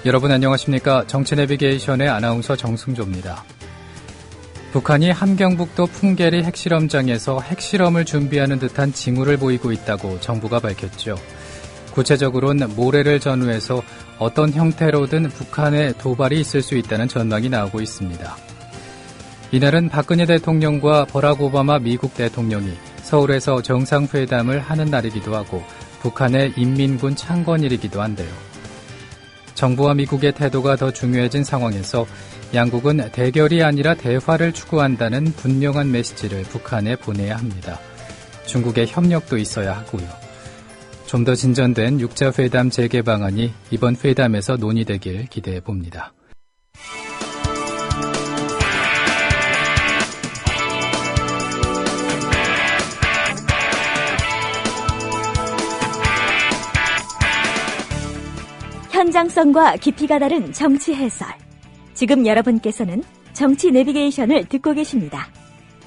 여러분 안녕하십니까? 정치내비게이션의 아나운서 정승조입니다. 북한이 함경북도 풍계리 핵실험장에서 핵실험을 준비하는 듯한 징후를 보이고 있다고 정부가 밝혔죠. 구체적으로는 모레를 전후해서 어떤 형태로든 북한의 도발이 있을 수 있다는 전망이 나오고 있습니다. 이날은 박근혜 대통령과 버락 오바마 미국 대통령이 서울에서 정상회담을 하는 날이기도 하고 북한의 인민군 창건일이기도 한데요. 정부와 미국의 태도가 더 중요해진 상황에서 양국은 대결이 아니라 대화를 추구한다는 분명한 메시지를 북한에 보내야 합니다. 중국의 협력도 있어야 하고요. 좀 더 진전된 육자회담 재개 방안이 이번 회담에서 논의되길 기대해 봅니다. 현장성과 깊이가 다른 정치 해설. 지금 여러분께서는 정치 내비게이션을 듣고 계십니다.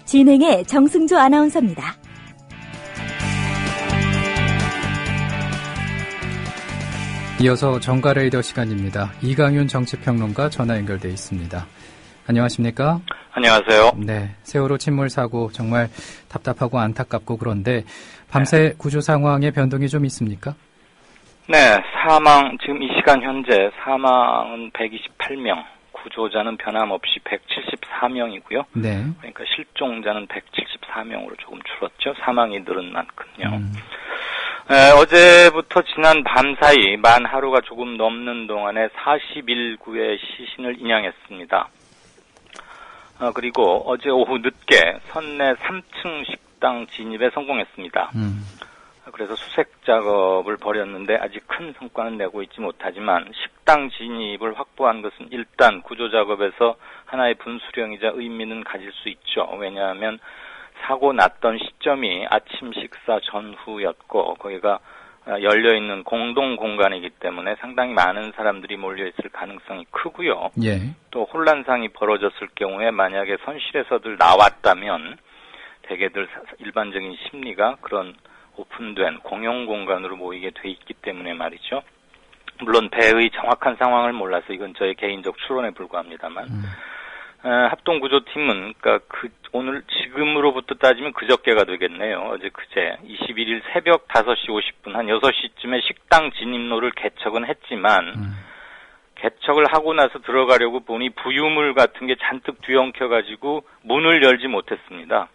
진행의 정승조 아나운서입니다. 이어서 정가레이더 시간입니다. 이강윤 정치평론가 전화 연결돼 있습니다. 안녕하십니까? 안녕하세요. 네, 세월호 침몰 사고 정말 답답하고 안타깝고 그런데 밤새 구조 상황에 변동이 좀 있습니까? 네, 지금 이 시간 현재 사망은 128명, 구조자는 변함없이 174명이고요. 네. 그러니까 실종자는 174명으로 조금 줄었죠. 사망이 늘은 만큼요. 어제부터 지난 밤 사이 만 하루가 조금 넘는 동안에 41구의 시신을 인양했습니다. 그리고 어제 오후 늦게 선내 3층 식당 진입에 성공했습니다. 그래서 수색 작업을 벌였는데 아직 큰 성과는 내고 있지 못하지만 식당 진입을 확보한 것은 일단 구조 작업에서 하나의 분수령이자 의미는 가질 수 있죠. 왜냐하면 사고 났던 시점이 아침 식사 전후였고 거기가 열려있는 공동 공간이기 때문에 상당히 많은 사람들이 몰려있을 가능성이 크고요. 예. 또 혼란상이 벌어졌을 경우에 만약에 선실에서들 나왔다면 대개들 일반적인 심리가 그런 오픈된 공용 공간으로 모이게 돼 있기 때문에 말이죠. 물론 배의 정확한 상황을 몰라서 이건 저의 개인적 추론에 불과합니다만 합동구조팀은 그러니까 오늘 지금으로부터 따지면 그저께가 되겠네요. 어제 그제 21일 새벽 5시 50분 한 6시쯤에 식당 진입로를 개척은 했지만 개척을 하고 나서 들어가려고 보니 부유물 같은 게 잔뜩 뒤엉켜가지고 문을 열지 못했습니다.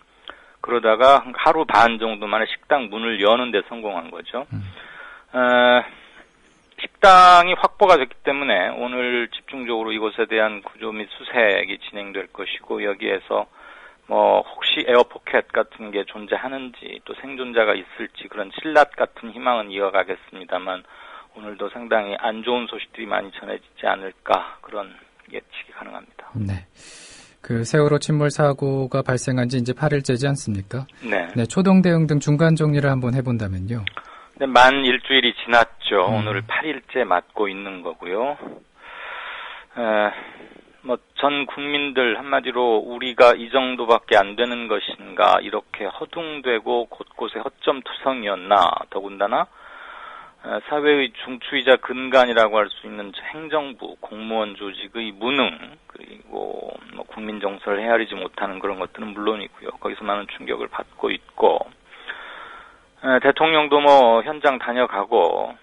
그러다가 하루 반 정도 만에 식당 문을 여는 데 성공한 거죠. 식당이 확보가 됐기 때문에 오늘 집중적으로 이곳에 대한 구조 및 수색이 진행될 것이고 여기에서 혹시 에어포켓 같은 게 존재하는지 또 생존자가 있을지 그런 신라 같은 희망은 이어가겠습니다만 오늘도 상당히 안 좋은 소식들이 많이 전해지지 않을까 그런 예측이 가능합니다. 네. 그 세월호 침몰 사고가 발생한 지 이제 8일째지 않습니까? 네. 네, 초동 대응 등 중간 정리를 한번 해본다면요. 네, 만 일주일이 지났죠. 오늘 8일째 맞고 있는 거고요. 전 국민들 한마디로 우리가 이 정도밖에 안 되는 것인가 이렇게 허둥대고 곳곳에 허점투성이었나 더군다나 사회의 중추이자 근간이라고 할 수 있는 행정부, 공무원 조직의 무능, 그리고 국민 정서를 헤아리지 못하는 그런 것들은 물론이고요. 거기서 많은 충격을 받고 있고, 대통령도 현장 다녀가고,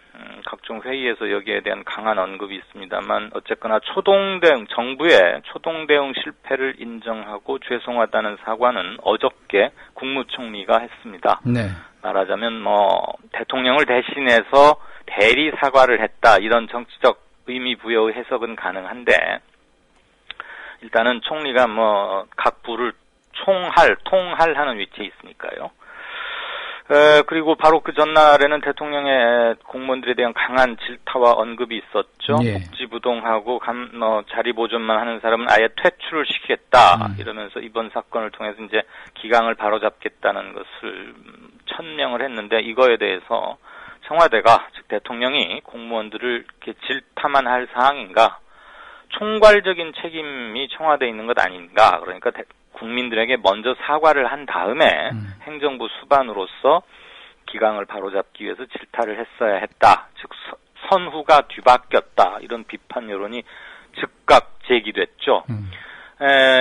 각종 회의에서 여기에 대한 강한 언급이 있습니다만, 어쨌거나 정부의 초동대응 실패를 인정하고 죄송하다는 사과는 어저께 국무총리가 했습니다. 네. 말하자면 대통령을 대신해서 대리 사과를 했다 이런 정치적 의미 부여의 해석은 가능한데 일단은 총리가 각 부를 통할하는 위치에 있으니까요. 그리고 바로 그 전날에는 대통령의 공무원들에 대한 강한 질타와 언급이 있었죠. 예. 복지부동하고 자리 보존만 하는 사람은 아예 퇴출을 시키겠다 이러면서 이번 사건을 통해서 이제 기강을 바로잡겠다는 것을 천명을 했는데 이거에 대해서 청와대가 즉 대통령이 공무원들을 이렇게 질타만 할 사항인가 총괄적인 책임이 청와대에 있는 것 아닌가 그러니까 국민들에게 먼저 사과를 한 다음에 행정부 수반으로서 기강을 바로잡기 위해서 질타를 했어야 했다. 즉 선후가 뒤바뀌었다. 이런 비판 여론이 즉각 제기됐죠.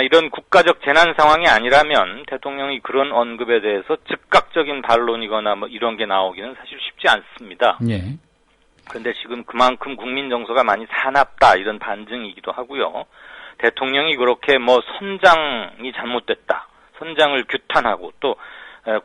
이런 국가적 재난 상황이 아니라면 대통령이 그런 언급에 대해서 즉각적인 반론이거나 뭐 이런 게 나오기는 사실 쉽지 않습니다. 예. 그런데 지금 그만큼 국민 정서가 많이 사납다 이런 반증이기도 하고요. 대통령이 그렇게 뭐 선장이 잘못됐다, 선장을 규탄하고 또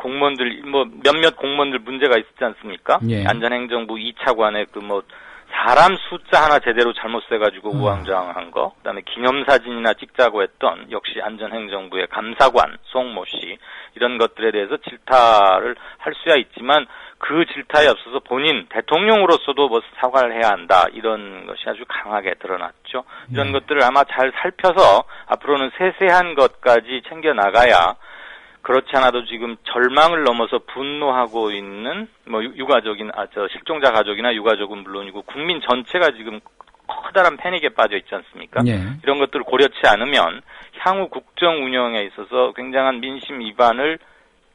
공무원들 뭐 몇몇 공무원들 문제가 있었지 않습니까? 예. 안전행정부 2차관의 그 뭐 사람 숫자 하나 제대로 잘못 세가지고 우왕좌왕한 거, 그다음에 기념사진이나 찍자고 했던 역시 안전행정부의 감사관 송모 씨 이런 것들에 대해서 질타를 할 수야 있지만 그 질타에 앞서서 본인 대통령으로서도 뭐 사과를 해야 한다 이런 것이 아주 강하게 드러났죠. 이런 것들을 아마 잘 살펴서 앞으로는 세세한 것까지 챙겨 나가야. 그렇지 않아도 지금 절망을 넘어서 분노하고 있는 뭐 유가족인 실종자 가족이나 유가족은 물론이고 국민 전체가 지금 커다란 패닉에 빠져 있지 않습니까? 예. 이런 것들을 고려치 않으면 향후 국정 운영에 있어서 굉장한 민심 위반을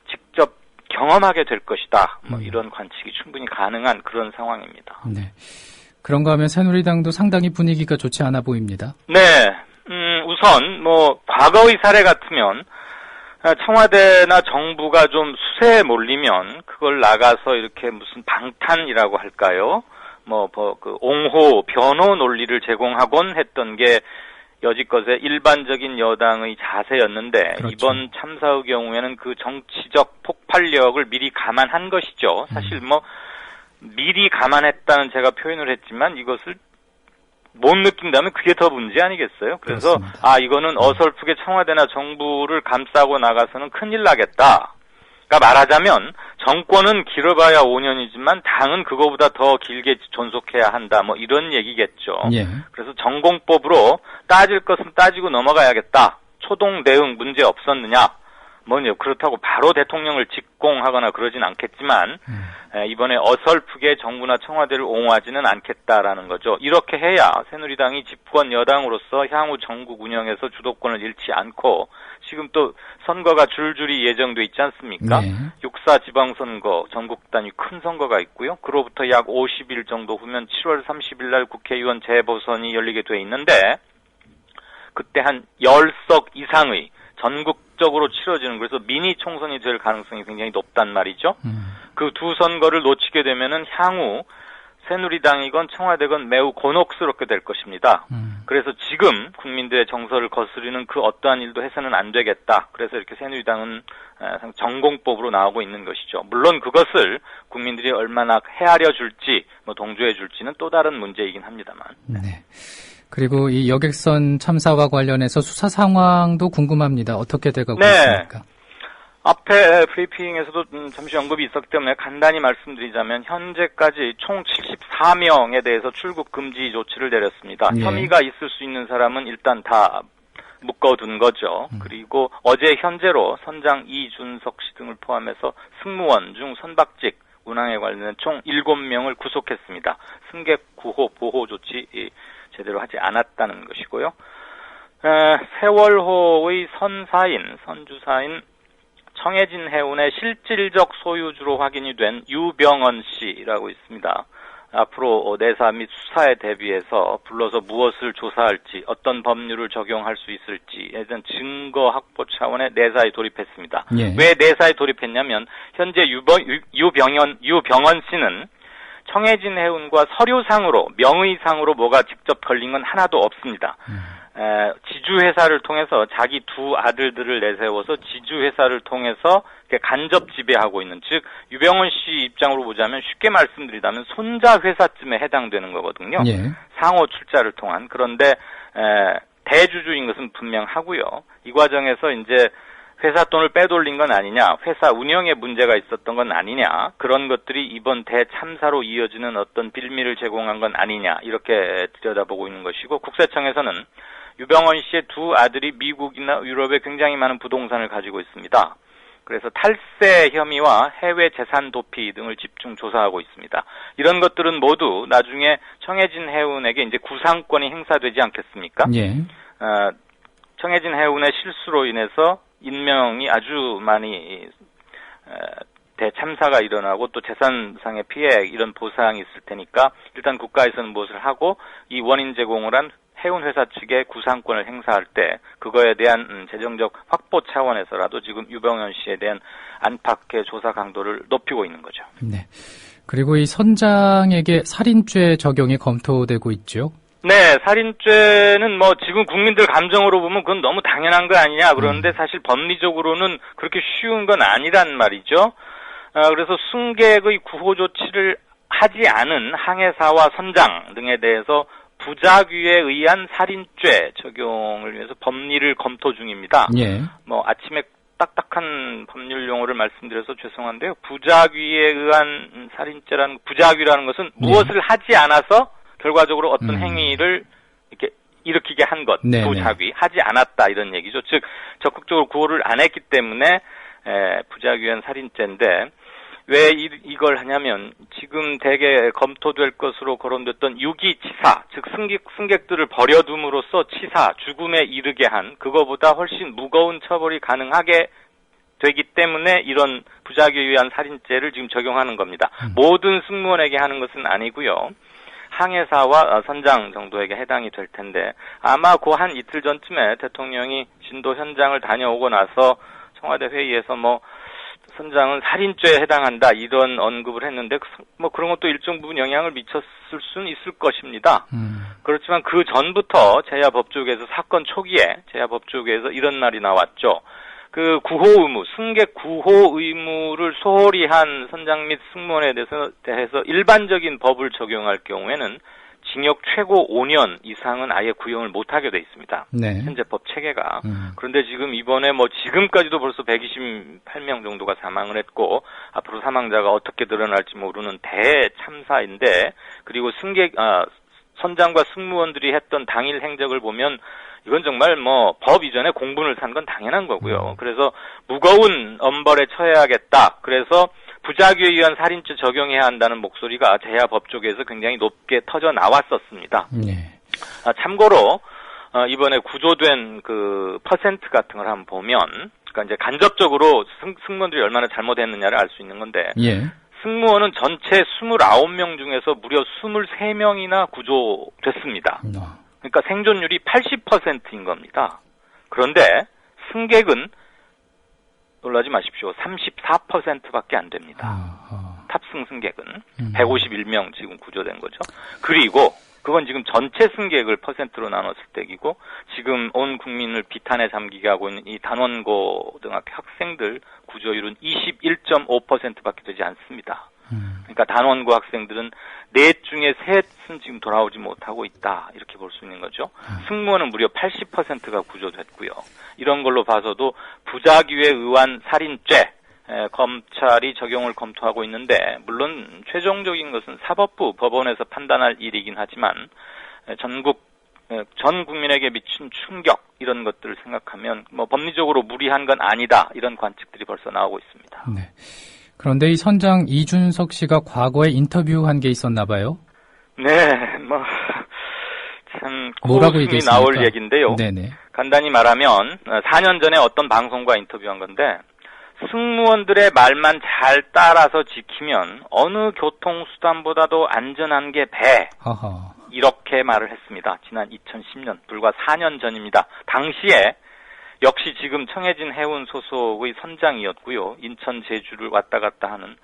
직접 경험하게 될 것이다. 뭐 이런 관측이 충분히 가능한 그런 상황입니다. 네. 그런가 하면 새누리당도 상당히 분위기가 좋지 않아 보입니다. 네. 우선 뭐 과거의 사례 같으면 청와대나 정부가 좀 수세에 몰리면 그걸 나가서 이렇게 무슨 방탄이라고 할까요? 그 옹호, 변호 논리를 제공하곤 했던 게 여지껏의 일반적인 여당의 자세였는데 그렇죠. 이번 참사의 경우에는 그 정치적 폭발력을 미리 감안한 것이죠. 사실 미리 감안했다는 제가 표현을 했지만 이것을 못 느낀다면 그게 더 문제 아니겠어요? 그래서 그렇습니다. 이거는 어설프게 청와대나 정부를 감싸고 나가서는 큰일 나겠다. 그러니까 말하자면 정권은 길어봐야 5년이지만 당은 그거보다 더 길게 존속해야 한다. 뭐 이런 얘기겠죠. 예. 그래서 전공법으로 따질 것은 따지고 넘어가야겠다. 초동 대응 문제 없었느냐? 그렇다고 바로 대통령을 직공하거나 그러진 않겠지만 이번에 어설프게 정부나 청와대를 옹호하지는 않겠다라는 거죠. 이렇게 해야 새누리당이 집권 여당으로서 향후 전국 운영에서 주도권을 잃지 않고 지금 또 선거가 줄줄이 예정돼 있지 않습니까? 네. 6.4 지방선거 전국 단위 큰 선거가 있고요. 그로부터 약 50일 정도 후면 7월 30일 날 국회의원 재보선이 열리게 돼 있는데 그때 한 10석 이상의 전국적으로 치러지는 그래서 미니 총선이 될 가능성이 굉장히 높단 말이죠. 그 두 선거를 놓치게 되면은 향후 새누리당이건 청와대건 매우 곤혹스럽게 될 것입니다. 그래서 지금 국민들의 정서를 거스르는 그 어떠한 일도 해서는 안 되겠다. 그래서 이렇게 새누리당은 전공법으로 나오고 있는 것이죠. 물론 그것을 국민들이 얼마나 헤아려 줄지, 동조해 줄지는 또 다른 문제이긴 합니다만. 네. 그리고 이 여객선 참사와 관련해서 수사 상황도 궁금합니다. 어떻게 돼가고 있습니까? 앞에 브리핑에서도 잠시 언급이 있었기 때문에 간단히 말씀드리자면 현재까지 총 74명에 대해서 출국 금지 조치를 내렸습니다. 예. 혐의가 있을 수 있는 사람은 일단 다 묶어둔 거죠. 그리고 어제 현재로 선장 이준석 씨 등을 포함해서 승무원 중 선박직 운항에 관련된 총 7명을 구속했습니다. 승객 구호 보호 조치 제대로 하지 않았다는 것이고요. 세월호의 선주사인 청해진 해운의 실질적 소유주로 확인이 된 유병언 씨라고 있습니다. 앞으로 내사 및 수사에 대비해서 불러서 무엇을 조사할지, 어떤 법률을 적용할 수 있을지에 대한 증거 확보 차원의 내사에 돌입했습니다. 예. 왜 내사에 돌입했냐면 현재 유병언 씨는 청해진 해운과 서류상으로 명의상으로 뭐가 직접 걸린 건 하나도 없습니다. 지주회사를 통해서 자기 두 아들들을 내세워서 지주회사를 통해서 간접 지배하고 있는, 즉 유병언 씨 입장으로 보자면 쉽게 말씀드리자면 손자 회사쯤에 해당되는 거거든요. 예. 상호 출자를 통한. 그런데 대주주인 것은 분명하고요. 이 과정에서 이제 회사 돈을 빼돌린 건 아니냐, 회사 운영에 문제가 있었던 건 아니냐, 그런 것들이 이번 대참사로 이어지는 어떤 빌미를 제공한 건 아니냐, 이렇게 들여다보고 있는 것이고, 국세청에서는 유병언 씨의 두 아들이 미국이나 유럽에 굉장히 많은 부동산을 가지고 있습니다. 그래서 탈세 혐의와 해외 재산 도피 등을 집중 조사하고 있습니다. 이런 것들은 모두 나중에 청해진 해운에게 이제 구상권이 행사되지 않겠습니까? 예. 청해진 해운의 실수로 인해서 인명이 아주 많이 대참사가 일어나고 또 재산상의 피해 이런 보상이 있을 테니까 일단 국가에서는 무엇을 하고 이 원인 제공을 한 해운 회사 측의 구상권을 행사할 때 그거에 대한 재정적 확보 차원에서라도 지금 유병현 씨에 대한 안팎의 조사 강도를 높이고 있는 거죠. 네. 그리고 이 선장에게 살인죄 적용이 검토되고 있죠. 네, 살인죄는 뭐 지금 국민들 감정으로 보면 그건 너무 당연한 거 아니냐 그러는데 사실 법리적으로는 그렇게 쉬운 건 아니란 말이죠. 그래서 승객의 구호 조치를 하지 않은 항해사와 선장 등에 대해서 부작위에 의한 살인죄 적용을 위해서 법리를 검토 중입니다. 예. 뭐 아침에 딱딱한 법률 용어를 말씀드려서 죄송한데요. 부작위에 의한 살인죄라는 부작위라는 것은 무엇을 하지 않아서 결과적으로 어떤 행위를 이렇게 일으키게 한 것, 부작위, 하지 않았다 이런 얘기죠. 즉 적극적으로 구호를 안 했기 때문에 부작위한 살인죄인데 왜 이걸 하냐면 지금 대개 검토될 것으로 거론됐던 유기치사, 즉 승객들을 버려둠으로써 치사, 죽음에 이르게 한 그거보다 훨씬 무거운 처벌이 가능하게 되기 때문에 이런 부작위에 의한 살인죄를 지금 적용하는 겁니다. 모든 승무원에게 하는 것은 아니고요. 항해사와 선장 정도에게 해당이 될 텐데 아마 그 한 이틀 전쯤에 대통령이 진도 현장을 다녀오고 나서 청와대 회의에서 뭐 선장은 살인죄에 해당한다 이런 언급을 했는데 뭐 그런 것도 일정 부분 영향을 미쳤을 수는 있을 것입니다. 그렇지만 그 전부터 제야법조계에서 사건 초기에 제야법조계에서 이런 말이 나왔죠. 그 구호 의무, 승객 구호 의무를 소홀히 한 선장 및 승무원에 대해서 일반적인 법을 적용할 경우에는 징역 최고 5년 이상은 아예 구형을 못하게 돼 있습니다. 네. 현재 법 체계가. 그런데 지금 이번에 뭐 지금까지도 벌써 128명 정도가 사망을 했고 앞으로 사망자가 어떻게 늘어날지 모르는 대참사인데 그리고 선장과 승무원들이 했던 당일 행적을 보면 이건 정말 뭐 법 이전에 공분을 산 건 당연한 거고요. 그래서 무거운 엄벌에 처해야겠다. 그래서 부작위에 의한 살인죄 적용해야 한다는 목소리가 제야법 쪽에서 굉장히 높게 터져 나왔었습니다. 네. 참고로 이번에 구조된 그 퍼센트 같은 걸 한번 보면, 그러니까 이제 간접적으로 승무원들이 얼마나 잘못했느냐를 알 수 있는 건데, 예. 승무원은 전체 29명 중에서 무려 23명이나 구조됐습니다. 그러니까 생존율이 80%인 겁니다. 그런데 승객은 놀라지 마십시오. 34%밖에 안 됩니다. 탑승 승객은 151명 지금 구조된 거죠. 그리고 그건 지금 전체 승객을 퍼센트로 나눴을 때이고 지금 온 국민을 비탄에 잠기게 하고 있는 이 단원고등학교 학생들 구조율은 21.5%밖에 되지 않습니다. 그러니까 단원고 학생들은 넷 중에 셋은 지금 돌아오지 못하고 있다 이렇게 볼 수 있는 거죠. 승무원은 무려 80%가 구조됐고요. 이런 걸로 봐서도 부작위에 의한 살인죄 검찰이 적용을 검토하고 있는데 물론 최종적인 것은 사법부 법원에서 판단할 일이긴 하지만 전 국민에게 미친 충격 이런 것들을 생각하면 뭐 법리적으로 무리한 건 아니다 이런 관측들이 벌써 나오고 있습니다. 네. 그런데 이 선장 이준석 씨가 과거에 인터뷰한 게 있었나 봐요? 네, 뭐 참 고웃음이 나올 얘기인데요. 네네. 간단히 말하면 4년 전에 어떤 방송과 인터뷰한 건데 승무원들의 말만 잘 따라서 지키면 어느 교통수단보다도 안전한 게 배. 이렇게 말을 했습니다. 지난 2010년, 불과 4년 전입니다. 당시에 역시 지금 청해진 해운 소속의 선장이었고요. 인천 제주를 왔다 갔다 하는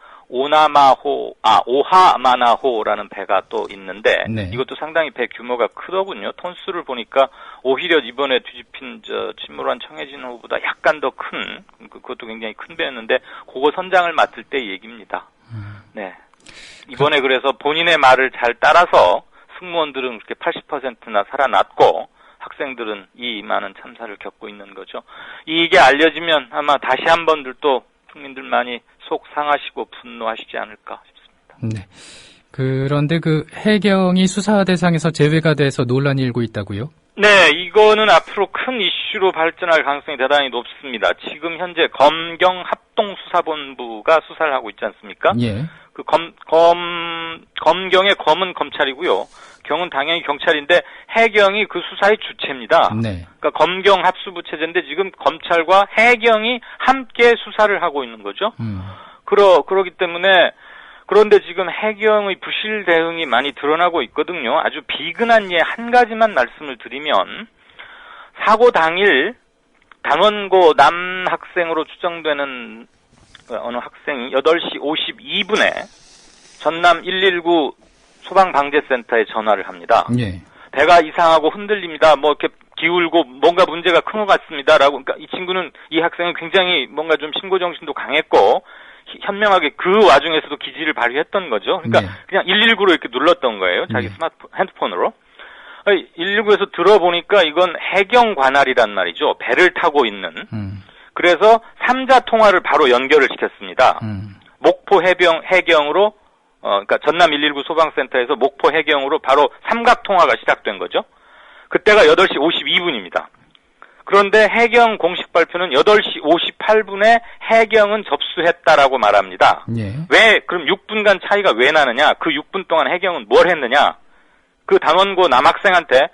오하마나호라는 배가 또 있는데 네. 이것도 상당히 배 규모가 크더군요. 톤수를 보니까 오히려 이번에 뒤집힌 침몰한 청해진호보다 약간 더 큰 그것도 굉장히 큰 배였는데 그거 선장을 맡을 때 얘기입니다. 네. 이번에 그래서 본인의 말을 잘 따라서 승무원들은 그렇게 80%나 살아났고 학생들은 이 많은 참사를 겪고 있는 거죠. 이게 알려지면 아마 다시 한 번들 또 국민들 많이 속 상하시고 분노하시지 않을까 싶습니다. 네. 그런데 그 해경이 수사 대상에서 제외가 돼서 논란이 일고 있다고요? 네, 이거는 앞으로 큰 이슈로 발전할 가능성이 대단히 높습니다. 지금 현재 검경합동수사본부가 수사를 하고 있지 않습니까? 예. 그 검경의 검은 검찰이고요. 경은 당연히 경찰인데 해경이 그 수사의 주체입니다. 네. 그러니까 검경 합수부 체제인데 지금 검찰과 해경이 함께 수사를 하고 있는 거죠. 그러기 때문에 그런데 지금 해경의 부실 대응이 많이 드러나고 있거든요. 아주 비근한 예 한 가지만 말씀을 드리면 사고 당일 단원고 남학생으로 추정되는 어느 학생이 8시 52분에 전남 119 소방방재센터에 전화를 합니다. 예. 배가 이상하고 흔들립니다. 뭐 이렇게 기울고 뭔가 문제가 큰 것 같습니다라고. 그러니까 이 친구는 이 학생은 굉장히 뭔가 좀 신고 정신도 강했고 현명하게 그 와중에서도 기지를 발휘했던 거죠. 그러니까 그냥 119로 이렇게 눌렀던 거예요. 자기 핸드폰으로. 119에서 들어보니까 이건 해경 관할이란 말이죠. 배를 타고 있는. 그래서 3자 통화를 바로 연결을 시켰습니다. 목포 해경으로 그러니까 전남 119 소방센터에서 목포 해경으로 바로 삼각 통화가 시작된 거죠. 그때가 8시 52분입니다. 그런데 해경 공식 발표는 8시 58분에 해경은 접수했다라고 말합니다. 예. 왜 그럼 6분간 차이가 왜 나느냐? 그 6분 동안 해경은 뭘 했느냐? 그 단원고 남학생한테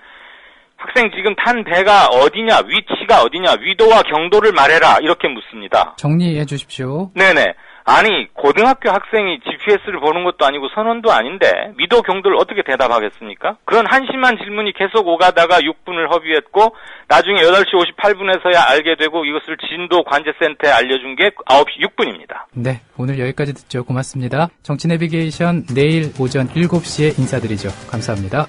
학생 지금 탄 배가 어디냐? 위치가 어디냐? 위도와 경도를 말해라. 이렇게 묻습니다. 정리해 주십시오. 네네. 아니 고등학교 학생이 GPS를 보는 것도 아니고 선원도 아닌데 위도 경도를 어떻게 대답하겠습니까? 그런 한심한 질문이 계속 오가다가 6분을 허비했고 나중에 8시 58분에서야 알게 되고 이것을 진도 관제센터에 알려준 게 9시 6분입니다. 네, 오늘 여기까지 듣죠. 고맙습니다. 정치 내비게이션 내일 오전 7시에 인사드리죠. 감사합니다.